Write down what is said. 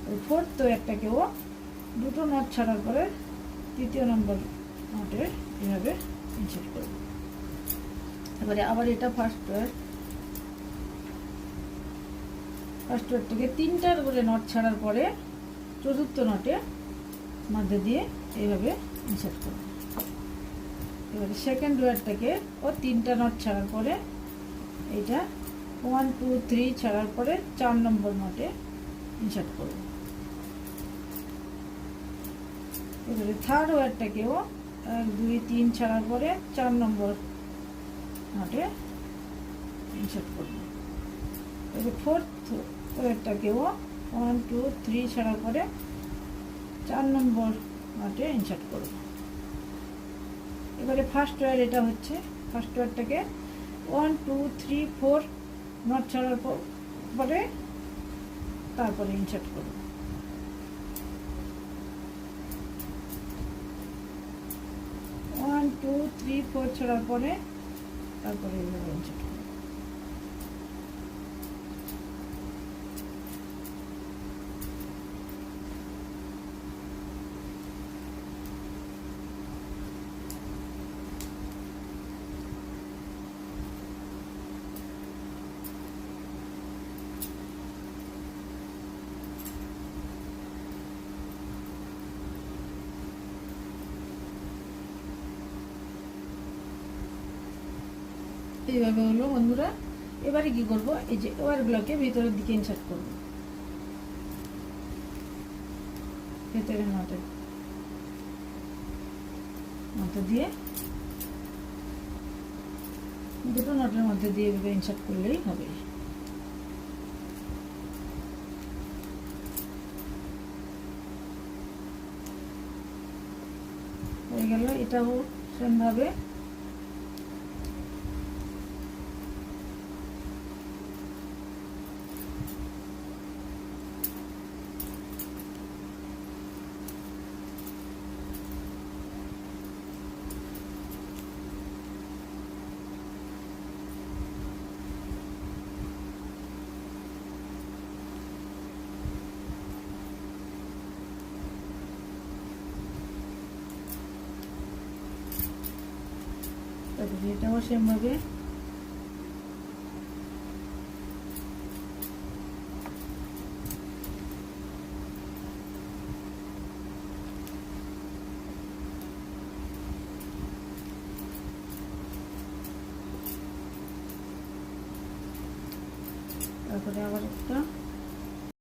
ওই ফোর্থ ওয়্যারটাকেও দুটো নট ছাড়ার পরে তৃতীয় নম্বর নটে এভাবে ইনসার্ট করব। এবারে আবার এটা ফার্স্ট ওয়্যারটাকে তিনটার করে নট ছাড়ার পরে চতুর্থ নটে মধ্যে দিয়ে এইভাবে ইনসার্ট করব। এবারে সেকেন্ড ওয়্যারটাকে ও তিনটা নট ছাড়ার পরে এইটা 1 2 3 ছাড়ার পরে 4 নম্বর নটে ইনসার্ট করব। এবারে থার্ড ওয়্যারটাকেও 1 2 3 ছাড়ার পরে 4 নম্বর নটে ইনসার্ট করব। এবারে ফোর্থ ওয়্যারটাকেও 1 2 3 ছাড়ার পরে 4 নম্বর নটে ইনসার্ট করব। এবারে ফার্স্ট ওয়্যার এটা হচ্ছে, ফার্স্ট ওয়্যারটাকে 1 2 3 4 নট ছাড়ার পরে তারপরে ইনসার্ট করব। ওয়ান টু থ্রি ফোর ছাড়ার পরে তারপরে এইভাবে ইনসার্ট করব। এইভাবে হলো বন্ধুরা। এবারে কি করব, এই যে ওয়্যারগুলোকে ভিতরের দিকে ইনসার্ট করব, ভেতরের মধ্যে দিয়ে দুটো নটের মধ্যে দিয়ে এভাবে ইনসার্ট করলেই হবে। হয়ে গেল। এটাও সেমভাবে তারপরে এটাও সেমভাবে তারপরে আবার একটা